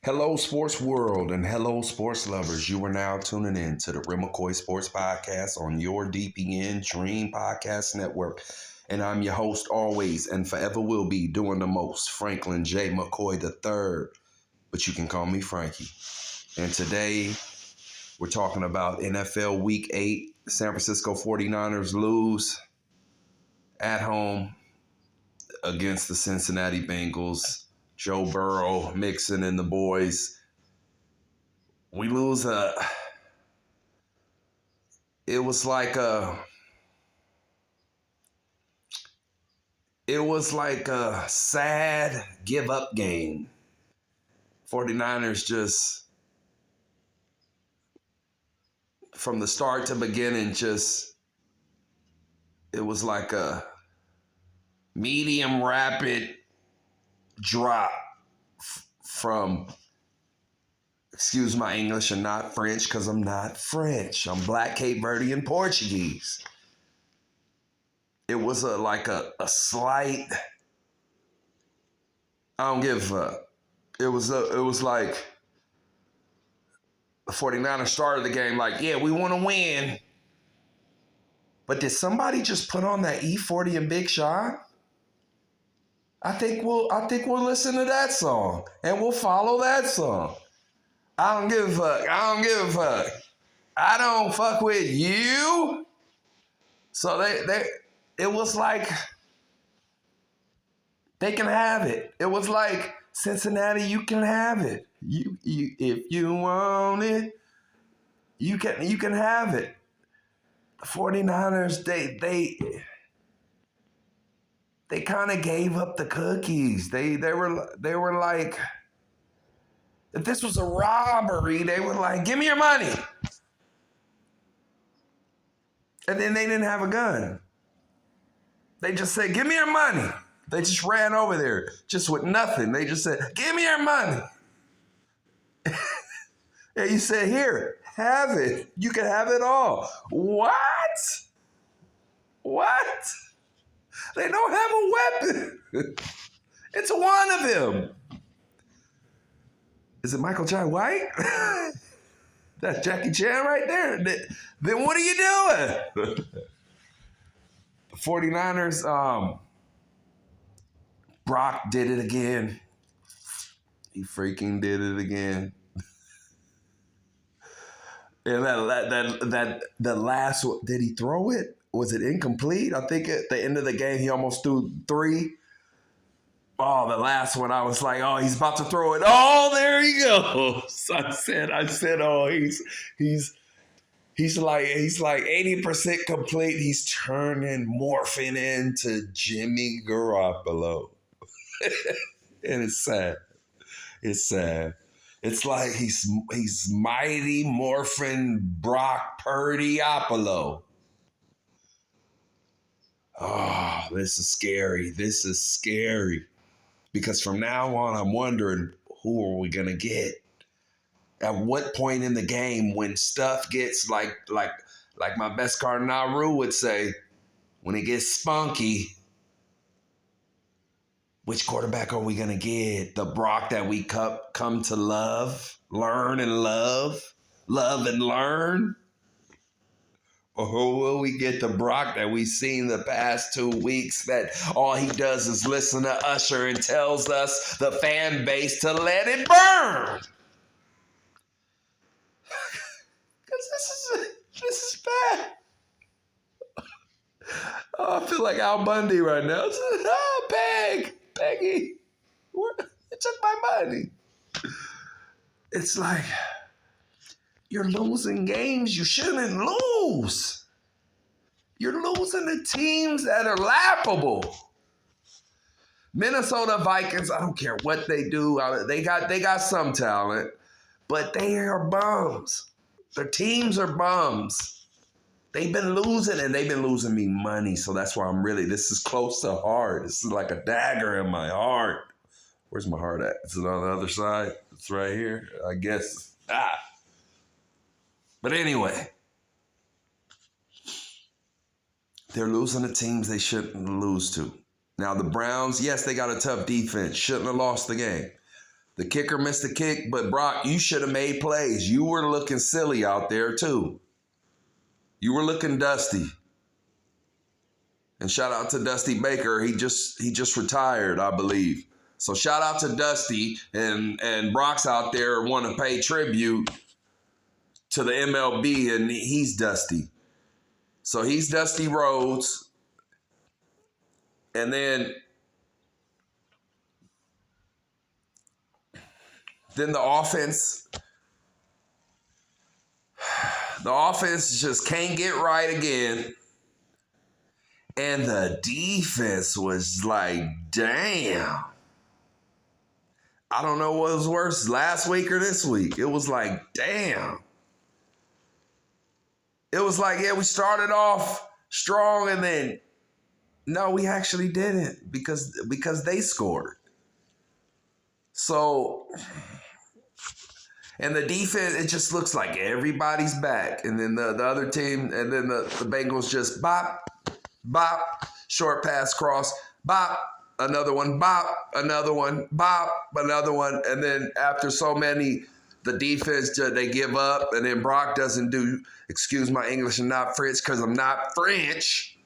Hello, sports world, and hello, sports lovers. You are now tuning in to the Rim McCoy Sports Podcast on your DPN Dream Podcast Network. And I'm your host always and forever will be doing the most, Franklin J. McCoy III. But you can call me Frankie. And today, we're talking about NFL Week 8. San Francisco 49ers lose at home against the Cincinnati Bengals. Joe Burrow, Mixon, and the boys. We lose it was like a sad give up game. 49ers just from the start to beginning it was like a medium rapid drop from, excuse my English and not French because I'm not French. I'm Black, Cape Verde, and Portuguese. It was like a slight, I don't give a fuck. It was like the 49ers started the game like, yeah, we want to win. But did somebody just put on that E40 and Big Sean? I think we'll listen to that song and we'll follow that song. I don't give a fuck. I don't fuck with you. So it was like they can have it. It was like Cincinnati, you can have it. You if you want it, you can have it. The 49ers, they kind of gave up the cookies. They were like, if this was a robbery, they were like, give me your money. And then they didn't have a gun. They just said, give me your money. They just ran over there just with nothing. They just said, give me your money. And you said, here, have it. You can have it all. What? They don't have a weapon. It's one of them. Is it Michael Jai White? That's Jackie Chan right there. Then what are you doing? The 49ers, Brock did it again. He freaking did it again. And that last one, did he throw it? Was it incomplete? I think at the end of the game, he almost threw 3. Oh, the last one, I was like, oh, he's about to throw it. Oh, there he goes. I said, oh, he's like 80% complete. He's morphing into Jimmy Garoppolo. And it's sad. It's sad. It's like he's mighty morphin Brock Purdy-Apollo. Oh, this is scary. Because from now on, I'm wondering, who are we going to get? At what point in the game when stuff gets like my best card Naru would say, when it gets spunky, which quarterback are we going to get? The Brock that we come to love, learn and love and learn? Or will we get the Brock that we've seen the past 2 weeks that all he does is listen to Usher and tells us, the fan base, to let it burn? Because this is bad. Oh, I feel like Al Bundy right now. Oh, Peggy, you took my money. It's like, you're losing games you shouldn't lose. You're losing to teams that are laughable. Minnesota Vikings, I don't care what they do. They got some talent, but they are bums. Their teams are bums. They've been losing, and they've been losing me money. So that's why this is close to heart. This is like a dagger in my heart. Where's my heart at? Is it on the other side? It's right here, I guess. But anyway, they're losing to teams they shouldn't lose to. Now, the Browns, yes, they got a tough defense. Shouldn't have lost the game. The kicker missed the kick, but Brock, you should have made plays. You were looking silly out there too. You were looking dusty. And shout out to Dusty Baker. He just retired, I believe. So shout out to Dusty, and Brock's out there want to pay tribute to the MLB, and he's Dusty. So he's Dusty Rhodes. And then the offense just can't get right again. And the defense was like, damn. I don't know what was worse, last week or this week. It was like, damn. It was like, yeah, we started off strong and then, no, we actually didn't because they scored. So, and the defense, it just looks like everybody's back. And then the other team, and then the Bengals just bop, bop, short pass cross, bop, another one, bop, another one, bop, another one. And then after so many, the defense, they give up. And then Brock doesn't do, excuse my English, I'm not French because I'm not French.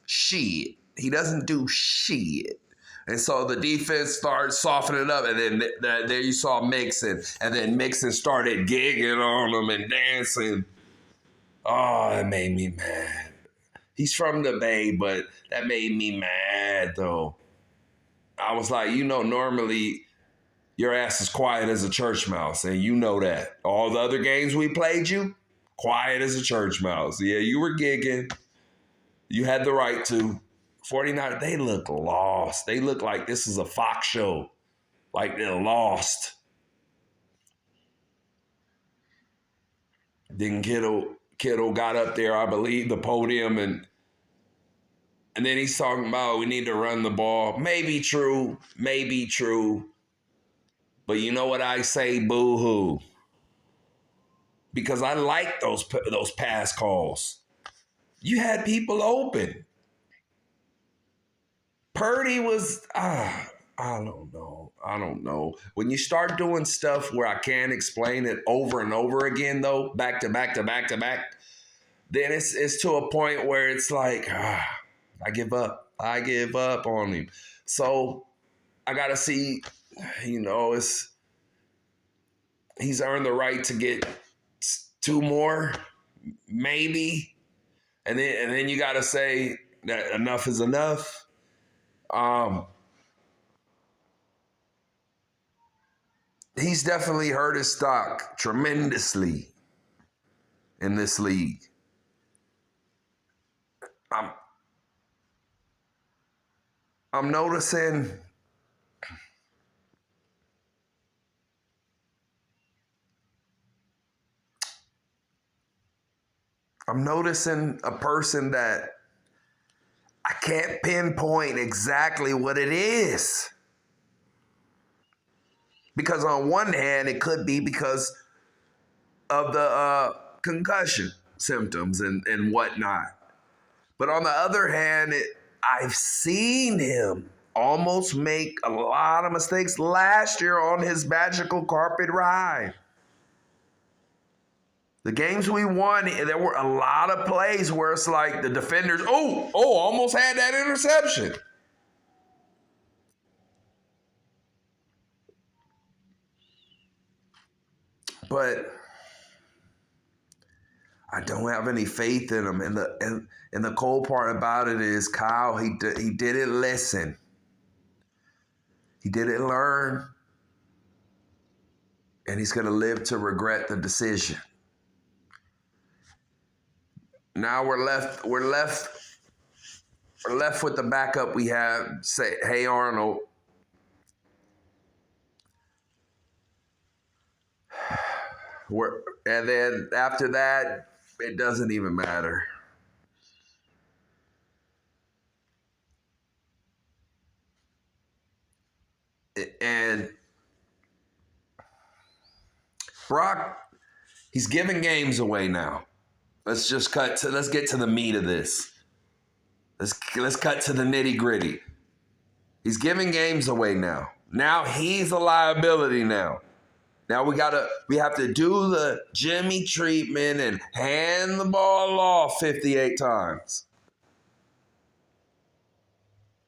Shit. He doesn't do shit. And so the defense started softening up, and then there you saw Mixon, and then Mixon started gigging on them and dancing. Oh, that made me mad. He's from the Bay, but that made me mad, though. I was like, normally your ass is quiet as a church mouse, and you know that. All the other games we played you, quiet as a church mouse. Yeah, you were gigging. You had the right to. 49, they look lost. They look like this is a Fox show. Like they're lost. Then Kittle got up there, I believe, the podium, and then he's talking about we need to run the ball. Maybe true. But you know what I say? Boo-hoo. Because I like those pass calls. You had people open. Purdy was, I don't know. When you start doing stuff where I can't explain it over and over again, though, back to back, then it's to a point where it's like, I give up. I give up on him. So I got to see, he's earned the right to get 2 more, maybe. And then you got to say that enough is enough. He's definitely hurt his stock tremendously in this league. I'm noticing a person that I can't pinpoint exactly what it is. Because on one hand, it could be because of the concussion symptoms and whatnot. But on the other hand, I've seen him almost make a lot of mistakes last year on his magical carpet ride. The games we won, there were a lot of plays where it's like the defenders, almost had that interception. But I don't have any faith in him. And the cold part about it is Kyle, he didn't listen. He didn't learn. And he's going to live to regret the decision. Now we're left with the backup we have. Say, hey Arnold. And then after that, it doesn't even matter. And Brock, he's giving games away now. Let's get to the meat of this. Let's cut to the nitty gritty. He's giving games away now. Now he's a liability now. Now we have to do the Jimmy treatment and hand the ball off 58 times.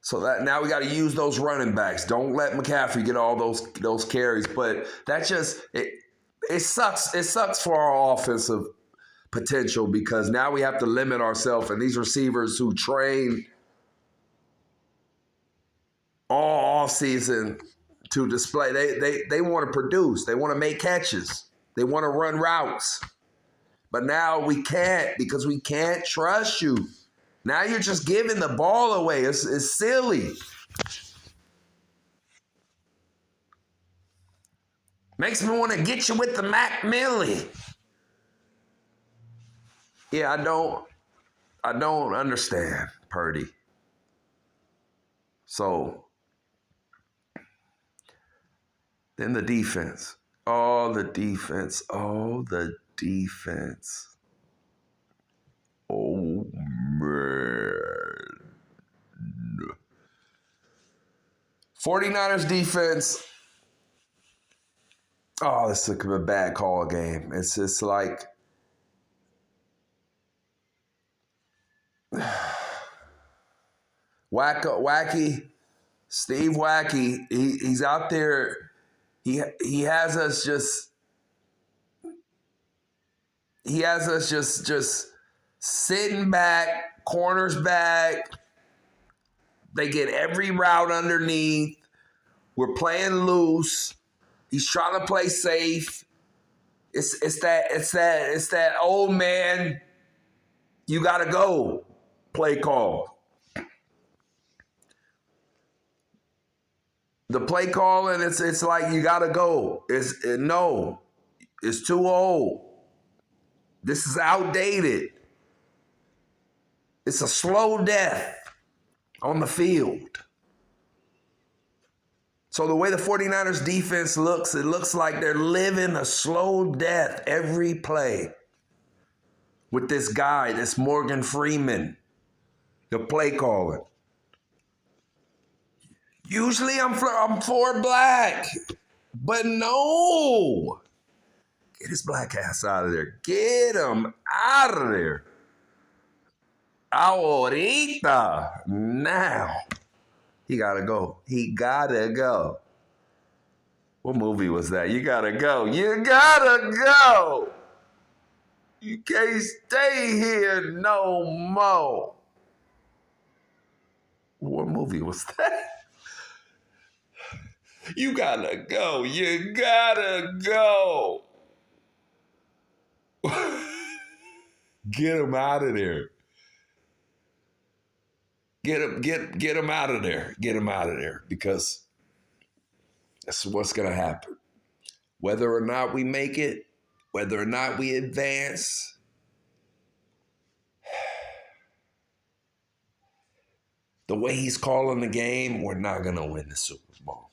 So that now we got to use those running backs. Don't let McCaffrey get all those carries. But that just it sucks. It sucks for our offensive potential because now we have to limit ourselves. And these receivers who train all offseason to display, they want to produce. They want to make catches. They want to run routes. But now we can't because we can't trust you. Now you're just giving the ball away. It's silly. Makes me want to get you with the Mac Millie. Yeah, I don't understand Purdy. So then the defense. Oh, the defense. Oh, the defense. Oh, man. 49ers defense. Oh, this took a bad call game. It's just like Wacky, Steve Wacky. He's out there. He has us just sitting back, corners back. They get every route underneath. We're playing loose. He's trying to play safe. It's that old man. You gotta go. Play call. The play calling, it's like you gotta go. No, it's too old. This is outdated. It's a slow death on the field. So the way the 49ers defense looks, it looks like they're living a slow death every play with this guy, this Morgan Freeman, the play caller. Usually I'm for black, but no. Get his black ass out of there. Get him out of there. Ahorita. Now. He gotta go. He gotta go. What movie was that? You gotta go. You gotta go. You can't stay here no more. What movie was that? You gotta go. You gotta go. Get him out of there. Get him out of there. Get him out of there because that's what's gonna happen. Whether or not we make it, whether or not we advance, the way he's calling the game, we're not gonna win the Super Bowl.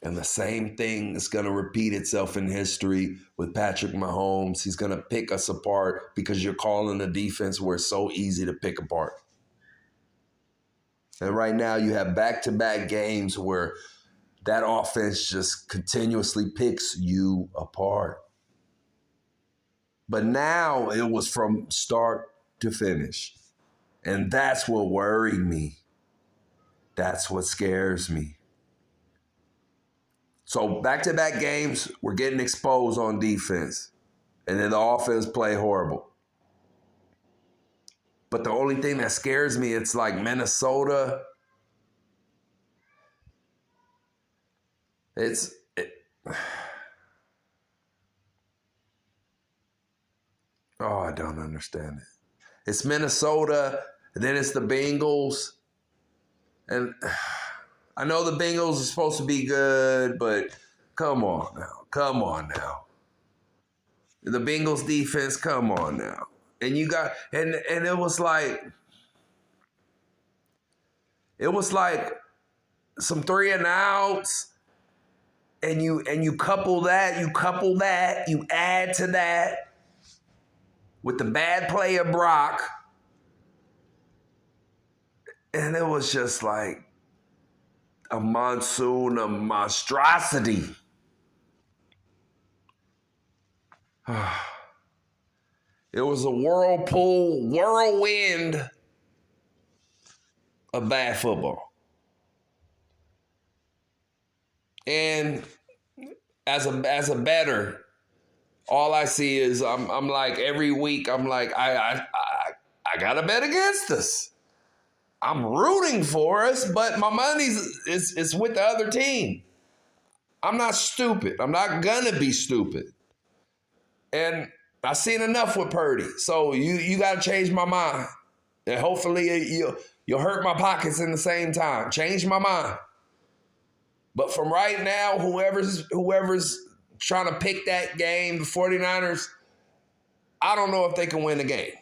And the same thing is going to repeat itself in history with Patrick Mahomes. He's going to pick us apart because you're calling a defense where it's so easy to pick apart. And right now you have back-to-back games where that offense just continuously picks you apart. But now it was from start to finish. And that's what worried me. That's what scares me. So back-to-back games, we're getting exposed on defense. And then the offense play horrible. But the only thing that scares me, it's like Minnesota. Oh, I don't understand it. It's Minnesota, and then it's the Bengals. And I know the Bengals are supposed to be good, but come on now. Come on now. The Bengals defense, come on now. And you got and it was like some 3-and-outs, and you couple that, you add to that with the bad play of Brock. And it was just like a monsoon of monstrosity. It was a whirlwind of bad football. And as a bettor, all I see is I'm like every week I'm like I gotta bet against us. I'm rooting for us, but my money's is with the other team. I'm not stupid. I'm not gonna be stupid. And I've seen enough with Purdy. So you gotta change my mind. And hopefully you'll hurt my pockets in the same time. Change my mind. But from right now, whoever's trying to pick that game, the 49ers, I don't know if they can win the game.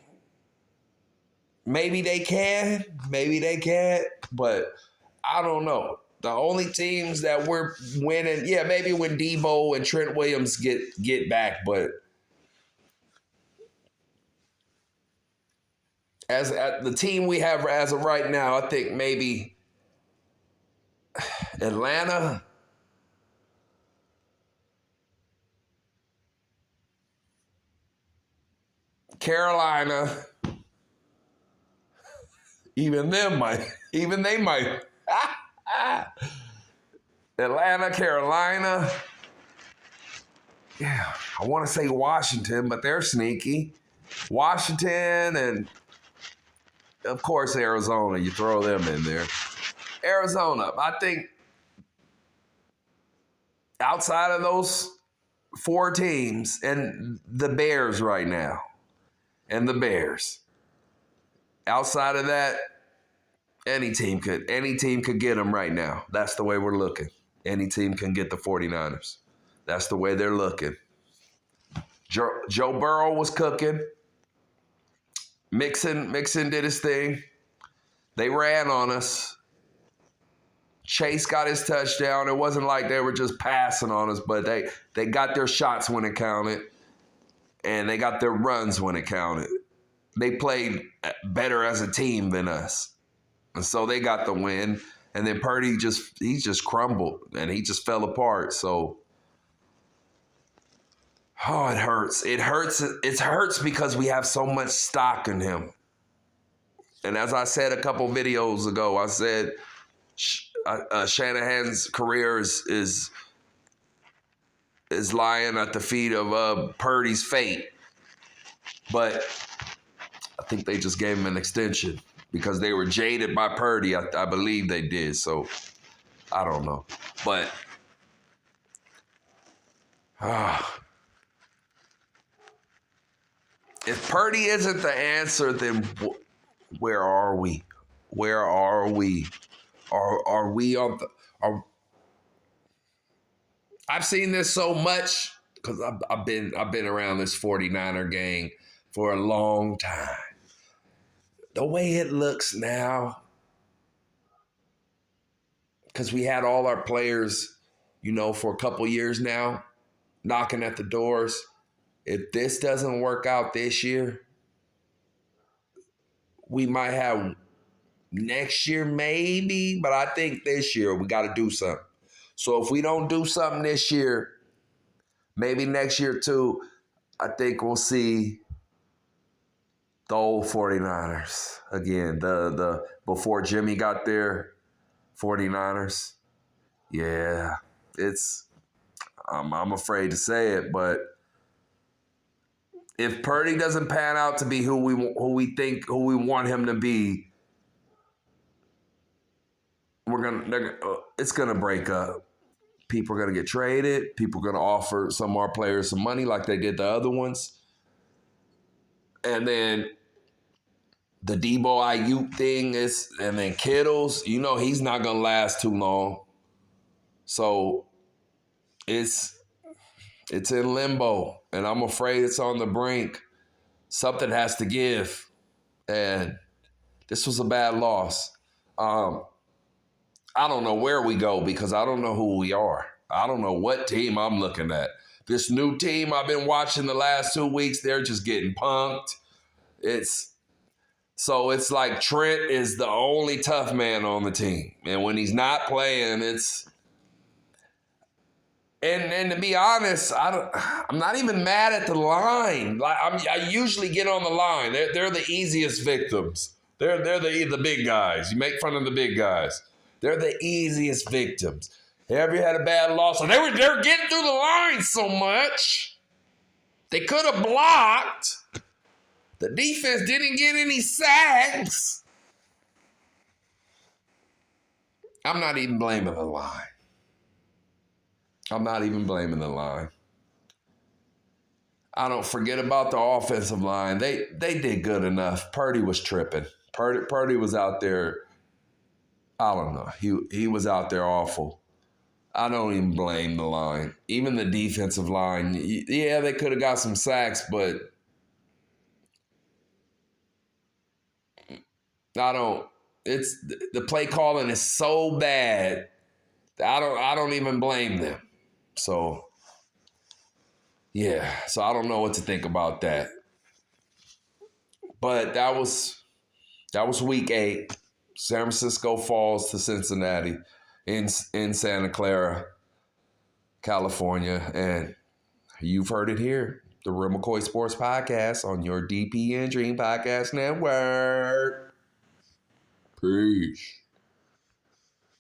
Maybe they can, maybe they can't, but I don't know. The only teams that we're winning, yeah, maybe when Debo and Trent Williams get back, but as the team we have as of right now, I think maybe Atlanta, Carolina, even they might. Atlanta, Carolina. Yeah, I want to say Washington, but they're sneaky. Washington and, of course, Arizona. You throw them in there. Arizona, I think outside of those four teams and the Bears right now, and the Bears, outside of that, any team could get them right now. That's the way we're looking. Any team can get the 49ers. That's the way they're looking. Joe Burrow was cooking. Mixon did his thing. They ran on us. Chase got his touchdown. It wasn't like they were just passing on us, but they got their shots when it counted, and they got their runs when it counted. They played better as a team than us. And so they got the win. And then Purdy just crumbled, and he just fell apart. So, it hurts. It hurts because we have so much stock in him. And as I said a couple videos ago, I said Shanahan's career is lying at the feet of Purdy's fate. But I think they just gave him an extension because they were jaded by Purdy. I believe they did. So I don't know. But if Purdy isn't the answer, then where are we? Where are we? Are we on the? I've seen this so much because I've been around this 49er gang for a long time. The way it looks now, because we had all our players, for a couple years now, knocking at the doors. If this doesn't work out this year, we might have next year maybe, but I think this year we got to do something. So if we don't do something this year, maybe next year too, I think we'll see the old 49ers again. The before Jimmy got there, 49ers. Yeah, I'm afraid to say it, but if Purdy doesn't pan out to be who we want him to be, it's gonna break up. People are gonna get traded. People are gonna offer some of our players some money like they did the other ones. And then the Debo Ayuk thing and then Kittle's, he's not gonna last too long. So it's in limbo, and I'm afraid it's on the brink. Something has to give, and this was a bad loss. I don't know where we go because I don't know who we are. I don't know what team I'm looking at. This new team I've been watching the last 2 weeks, they're just getting punked. It's So it's like Trent is the only tough man on the team. And when he's not playing, it's and to be honest, I'm not even mad at the line. Like I usually get on the line. They're the easiest victims. They're the big guys. You make fun of the big guys. They're the easiest victims. Have you had a bad loss? And they're getting through the line so much. They could have blocked. The defense didn't get any sacks. I'm not even blaming the line. I'm not even blaming the line. I don't forget about the offensive line. They did good enough. Purdy was tripping. Purdy was out there. I don't know. He was out there awful. I don't even blame the line. Even the defensive line. Yeah, they could have got some sacks, but I don't. It's the play calling is so bad. I don't even blame them. So yeah. So I don't know what to think about that. But that was week 8. San Francisco falls to Cincinnati in Santa Clara, California. And you've heard it here. The Real McCoy Sports Podcast on your DP and Dream Podcast Network. Peace.